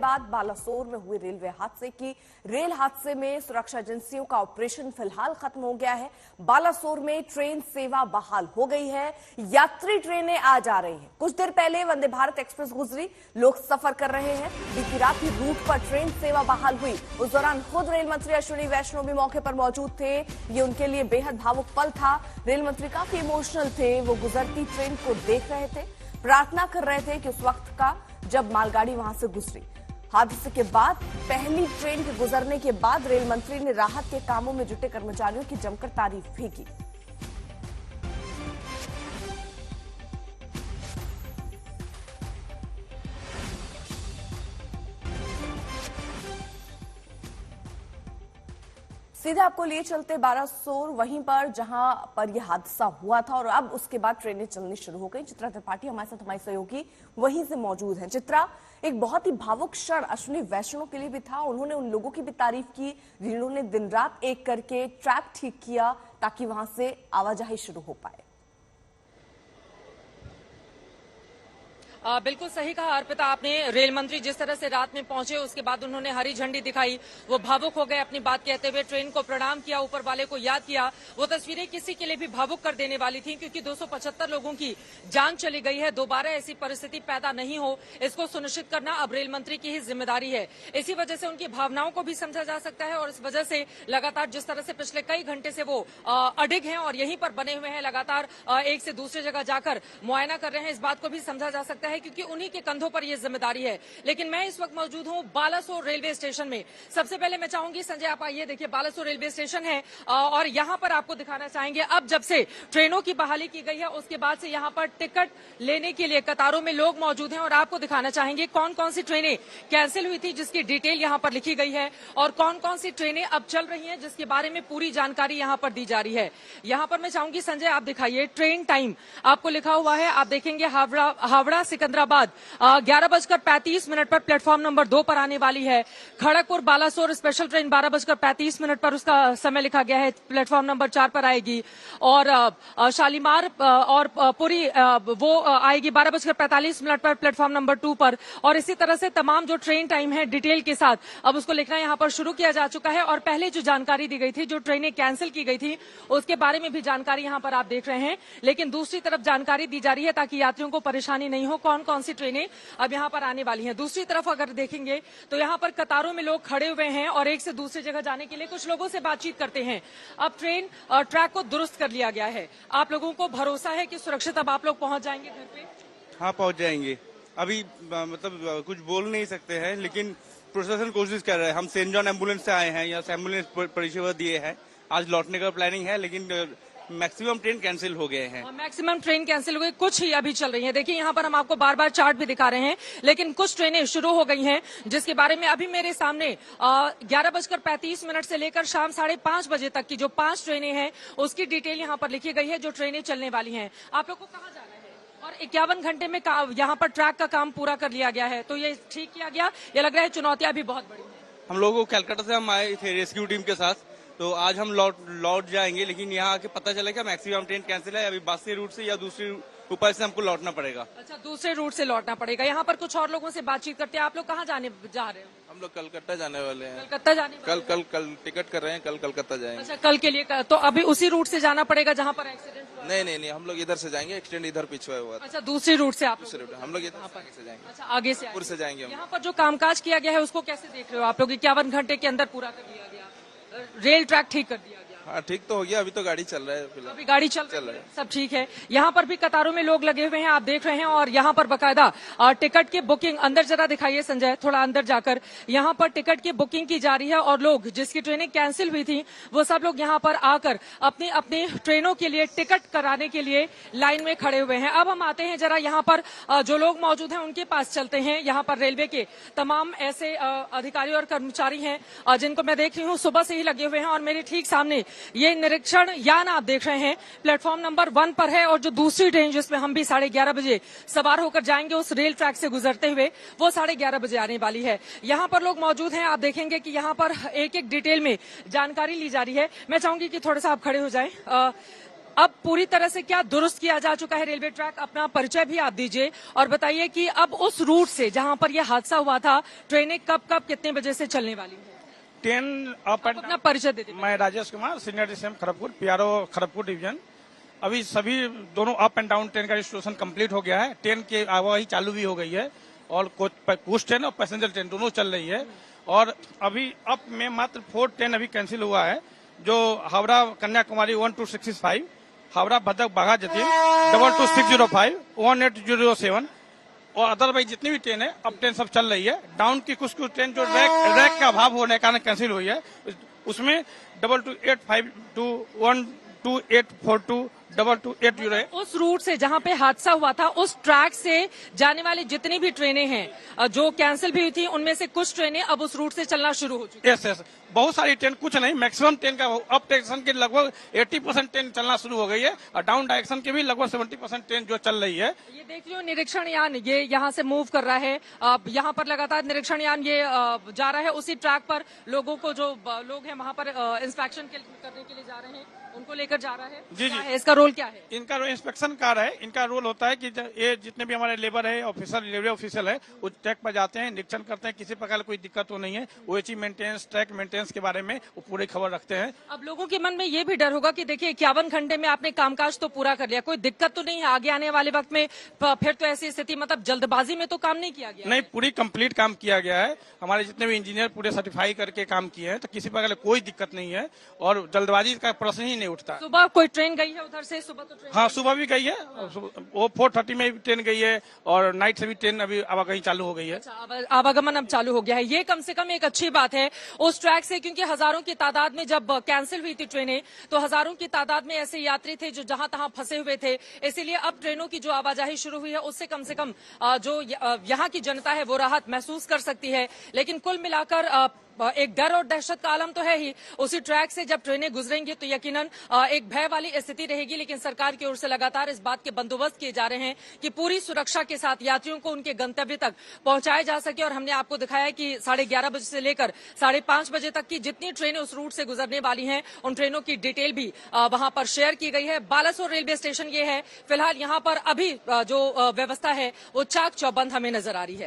बाद बालासोर में हुए रेलवे हादसे की। रेल हादसे में सुरक्षा एजेंसियों का ऑपरेशन फिलहाल खत्म हो गया है। बालासोर में ट्रेन सेवा बहाल हो गई है। यात्री ट्रेनें आ जा रही हैं। कुछ देर पहले वंदे भारत एक्सप्रेस गुजरी, लोग सफर कर रहे हैं। बीती रात ही रूट पर ट्रेन सेवा बहाल हुई। उस दौरान खुद रेल मंत्री अश्विनी वैष्णव भी मौके पर मौजूद थे। ये उनके लिए बेहद भावुक पल था। रेल मंत्री काफी इमोशनल थे। वो गुजरती ट्रेन को देख रहे थे, प्रार्थना कर रहे थे कि उस वक्त का जब मालगाड़ी वहां से गुजरी। हादसे के बाद पहली ट्रेन के गुजरने के बाद रेल मंत्री ने राहत के कामों में जुटे कर्मचारियों की जमकर तारीफ भी की। सीधे आपको लिए चलते बालासोर, वहीं पर जहां पर यह हादसा हुआ था और अब उसके बाद ट्रेनें चलनी शुरू हो गई। चित्रा त्रिपाठी हमारे साथ, हमारी सहयोगी वहीं से मौजूद हैं। चित्रा, एक बहुत ही भावुक क्षण अश्विनी वैष्णव के लिए भी था। उन्होंने उन लोगों की भी तारीफ की जिन्होंने दिन रात एक करके ट्रैक ठीक किया ताकि वहां से आवाजाही शुरू हो पाए। बिल्कुल सही कहा अर्पिता आपने। रेल मंत्री जिस तरह से रात में पहुंचे, उसके बाद उन्होंने हरी झंडी दिखाई, वो भावुक हो गए अपनी बात कहते हुए, ट्रेन को प्रणाम किया, ऊपर वाले को याद किया। वो तस्वीरें किसी के लिए भी भावुक कर देने वाली थी, क्योंकि 275 लोगों की जान चली गई है। दोबारा ऐसी परिस्थिति पैदा नहीं हो, इसको सुनिश्चित करना अब रेल मंत्री की ही जिम्मेदारी है। इसी वजह से उनकी भावनाओं को भी समझा जा सकता है और इस वजह से लगातार जिस तरह से पिछले कई घंटे से वो अडिग हैं और यहीं पर बने हुए हैं, लगातार एक से दूसरी जगह जाकर मुआयना कर रहे हैं, इस बात को भी समझा जा सकता है क्योंकि उन्हीं के कंधों पर यह जिम्मेदारी है। लेकिन मैं इस वक्त मौजूद हूं बालासोर रेलवे स्टेशन में। सबसे पहले मैं चाहूंगी संजय, आप आइए, देखिए बालासोर रेलवे स्टेशन है और यहां पर आपको दिखाना चाहेंगे अब जब से ट्रेनों की बहाली की गई है उसके बाद से यहां पर टिकट लेने के लिए कतारों में लोग मौजूद हैं और आपको दिखाना चाहेंगे कौन कौन सी ट्रेनें कैंसिल हुई थी जिसकी डिटेल यहां पर लिखी गई है और कौन कौन सी ट्रेनें अब चल रही हैं जिसके बारे में पूरी जानकारी यहां पर दी जा रही है। यहां पर मैं चाहूंगी संजय आप दिखाइए, ट्रेन टाइम आपको लिखा हुआ है, आप देखेंगे हावड़ा सिकंदराबाद 11:35 पर प्लेटफॉर्म नंबर 2 पर आने वाली है। खड़गपुर बालासोर स्पेशल ट्रेन 12:35 पर उसका समय लिखा गया है, प्लेटफॉर्म नंबर 4 पर आएगी। और शालीमार और पुरी वो आएगी 12:45 पर प्लेटफॉर्म नंबर 2 पर। और इसी तरह से तमाम जो ट्रेन टाइम है डिटेल के साथ अब उसको लिखना यहाँ पर शुरू किया जा चुका है। और पहले जो जानकारी दी गई थी, जो ट्रेनें कैंसिल की गई थी, उसके बारे में भी जानकारी यहाँ पर आप देख रहे हैं। लेकिन दूसरी तरफ जानकारी दी जा रही है ताकि यात्रियों को परेशानी नहीं हो, कौन कौन सी ट्रेनें अब यहाँ पर आने वाली हैं। दूसरी तरफ अगर देखेंगे तो यहाँ पर कतारों में लोग खड़े हुए हैं और एक से दूसरी जगह जाने के लिए कुछ लोगों से बातचीत करते हैं। अब ट्रेन ट्रैक को दुरुस्त कर लिया गया है। आप लोगों को भरोसा है कि सुरक्षित अब आप लोग पहुंच जाएंगे घर पे? हाँ, पहुंच जाएंगे। अभी मतलब कुछ बोल नहीं सकते हैं, लेकिन प्रशासन कोशिश कर रहा है। हम सेंट जॉन एम्बुलेंस से आए हैं, यहाँ से एम्बुलेंस परिसेवा दिए हैं। आज लौटने का प्लानिंग है, लेकिन मैक्सिमम ट्रेन कैंसिल हो गए हैं। मैक्सिमम ट्रेन कैंसिल हो गई, कुछ ही अभी चल रही हैं। देखिए यहाँ पर हम आपको बार बार चार्ट भी दिखा रहे हैं, लेकिन कुछ ट्रेनें शुरू हो गई हैं जिसके बारे में अभी मेरे सामने 11:35 से लेकर शाम 5:30 बजे तक की जो 5 ट्रेनें हैं उसकी डिटेल यहाँ पर लिखी गई है, जो ट्रेनें चलने वाली हैं। आप लोग को कहाँ जाना है? और 51 घंटे में यहाँ पर ट्रैक का काम पूरा कर लिया गया है, तो ये ठीक किया गया। ये लग रहा है चुनौतियां भी बहुत बड़ी है। हम लोगों को कैलकाटा से हम आए थे रेस्क्यू टीम के साथ, तो आज हम लौट जाएंगे, लेकिन यहाँ आके पता चला कि मैक्सिमम ट्रेन कैंसिल है। अभी बासी रूट से या दूसरी ऊपर से हमको लौटना पड़ेगा। अच्छा, दूसरे रूट से लौटना पड़ेगा। यहाँ पर कुछ और लोगों से बातचीत करते हैं। आप लोग कहाँ जाने जा रहे हो? हम लोग कलकत्ता जाने वाले हैं। कलकत्ता जाने वाले कल टिकट कर रहे हैं, कल कलकत्ता जाएंगे। अच्छा, कल के लिए तो अभी उसी रूट से जाना पड़ेगा जहाँ पर एक्सीडेंट हुआ? नहीं, हम लोग इधर से जाएंगे, एक्सीडेंट इधर पीछे हुआ। अच्छा, दूसरी रूट से आप दूसरे रूट हम लोग इधर से जाएंगे। अच्छा, आगे से से जाएंगे। यहाँ पर जो कामकाज किया गया है उसको कैसे देख रहे हो आप लोग? 51 घंटे के अंदर पूरा कर दिया गया, रेल ट्रैक ठीक कर दिया गया। हाँ, ठीक तो हो गया। अभी तो गाड़ी चल रहा है, फिलहाल अभी गाड़ी चल रही है, सब ठीक है। यहाँ पर भी कतारों में लोग लगे हुए हैं, आप देख रहे हैं। और यहाँ पर बकायदा टिकट की बुकिंग, अंदर जरा दिखाइए संजय, थोड़ा अंदर जाकर, यहाँ पर टिकट की बुकिंग की जा रही है और लोग जिसकी ट्रेनें कैंसिल हुई थी वो सब लोग यहाँ पर आकर अपनी अपनी ट्रेनों के लिए टिकट कराने के लिए लाइन में खड़े हुए हैं। अब हम आते हैं जरा यहाँ पर जो लोग मौजूद हैं उनके पास चलते हैं। यहाँ पर रेलवे के तमाम ऐसे अधिकारी और कर्मचारी हैं जिनको मैं देख रही हूँ सुबह से ही लगे हुए हैं। और मेरे ठीक सामने ये निरीक्षण यान आप देख रहे हैं, प्लेटफॉर्म नंबर 1 पर है। और जो दूसरी ट्रेन जिसमें हम भी 11:30 बजे सवार होकर जाएंगे उस रेल ट्रैक से गुजरते हुए, वो 11:30 बजे आने वाली है। यहाँ पर लोग मौजूद हैं, आप देखेंगे कि यहाँ पर एक एक डिटेल में जानकारी ली जा रही है। मैं चाहूंगी कि थोड़ा सा आप खड़े हो जाएं। अब पूरी तरह से क्या दुरुस्त किया जा चुका है रेलवे ट्रैक? अपना परिचय भी आप दीजिए और बताइए कि अब उस रूट से जहां पर यह हादसा हुआ था ट्रेनें कब कब कितने बजे से चलने वाली हैं? ट्रेन अप एंड अपना परिचय दे दीजिए। मैं Rajesh Kumar, senior DCM Kharagpur, PRO Kharagpur division. अभी सभी दोनों अप एंड डाउन ट्रेन का रजिस्ट्रेशन कंप्लीट हो गया है। ट्रेन की आवाजाही चालू भी हो गई है और कोच ट्रेन और पैसेंजर ट्रेन दोनों चल रही है। और अभी अप में मात्र 4 ट्रेन अभी कैंसिल हुआ है, जो हावड़ा कन्याकुमारी 1265, हावड़ा भद्रक बाघा जतीन 22605, 1807 और अदरवाइज जितनी भी ट्रेन है अब ट्रेन सब चल रही है। डाउन की कुछ ट्रेन जो रैक का अभाव होने के कारण कैंसिल हुई है, उसमें 2285 12842 2280 है। उस रूट से जहां पे हादसा हुआ था उस ट्रैक से जाने वाली जितनी भी ट्रेनें हैं जो कैंसिल भी हुई थी, उनमें से कुछ ट्रेनें अब उस रूट से चलना शुरू हो चुकी हैं। यस, बहुत सारी ट्रेन, कुछ नहीं, मैक्सिमम ट्रेन का अप डायरेक्शन के लगभग 80% ट्रेन चलना शुरू हो गई है और डाउन डायरेक्शन के भी लगभग 70% ट्रेन जो चल रही है। ये देख लो निरीक्षण यान ये यहाँ से मूव कर रहा है। यहाँ पर लगातार निरीक्षण यान ये जा रहा है उसी ट्रैक पर। लोगों को जो लोग हैं वहाँ पर इंस्पेक्शन करने के लिए जा रहे हैं, उनको लेकर जा रहा है। जी जी, इसका रोल क्या है? इनका इंस्पेक्शन कार है। इनका रोल होता है कि ये जितने भी हमारे लेबर है, ऑफिसर, रेलवे ऑफिशियल है, वो ट्रैक पर जाते हैं, निरीक्षण करते हैं, किसी प्रकार कोई दिक्कत तो नहीं है। ओएचई मेंटेनेंस, ट्रैक मेंटेनेंस के बारे में वो पूरी खबर रखते हैं। अब लोगों के मन में ये भी डर होगा कि देखिए 51 घंटे में आपने कामकाज तो पूरा कर लिया, कोई दिक्कत तो नहीं है आगे आने वाले वक्त में फिर तो ऐसी स्थिति, मतलब जल्दबाजी में तो काम नहीं किया गया? नहीं, पूरी कंप्लीट काम किया गया है। हमारे जितने भी इंजीनियर पूरे सर्टिफाई करके काम किए हैं, तो किसी प्रकार कोई दिक्कत नहीं है और जल्दबाजी का प्रश्न ही नहीं उठता। सुबह कोई ट्रेन गई है उधर से? सुबह तो ट्रेन, हाँ, सुबह भी गई है, वो 4:30 में भी ट्रेन गई है और नाइट से भी ट्रेन अभी आवागमन चालू हो गई है। आवागमन अब चालू हो गया है, ये कम से कम एक अच्छी बात है उस ट्रैक से, क्योंकि हजारों की तादाद में जब कैंसिल हुई थी ट्रेनें तो हजारों की तादाद में ऐसे यात्री थे जो जहां तहां फंसे हुए थे। इसीलिए अब ट्रेनों की जो आवाजाही शुरू हुई है उससे कम से कम जो यहाँ की जनता है वो राहत महसूस कर सकती है। लेकिन कुल मिलाकर एक डर और दहशत का आलम तो है ही। उसी ट्रैक से जब ट्रेनें गुजरेंगी तो यकीनन एक भय वाली स्थिति रहेगी। लेकिन सरकार की ओर से लगातार इस बात के बंदोबस्त किए जा रहे हैं कि पूरी सुरक्षा के साथ यात्रियों को उनके गंतव्य तक पहुंचाया जा सके। और हमने आपको दिखाया कि 11:30 बजे से लेकर 5:30 बजे तक की जितनी ट्रेनें उस रूट से गुजरने वाली हैं उन ट्रेनों की डिटेल भी वहां पर शेयर की गई है। बालासोर रेलवे स्टेशन ये है, फिलहाल यहाँ पर अभी जो व्यवस्था है वो चाक चौबंद हमें नजर आ रही है।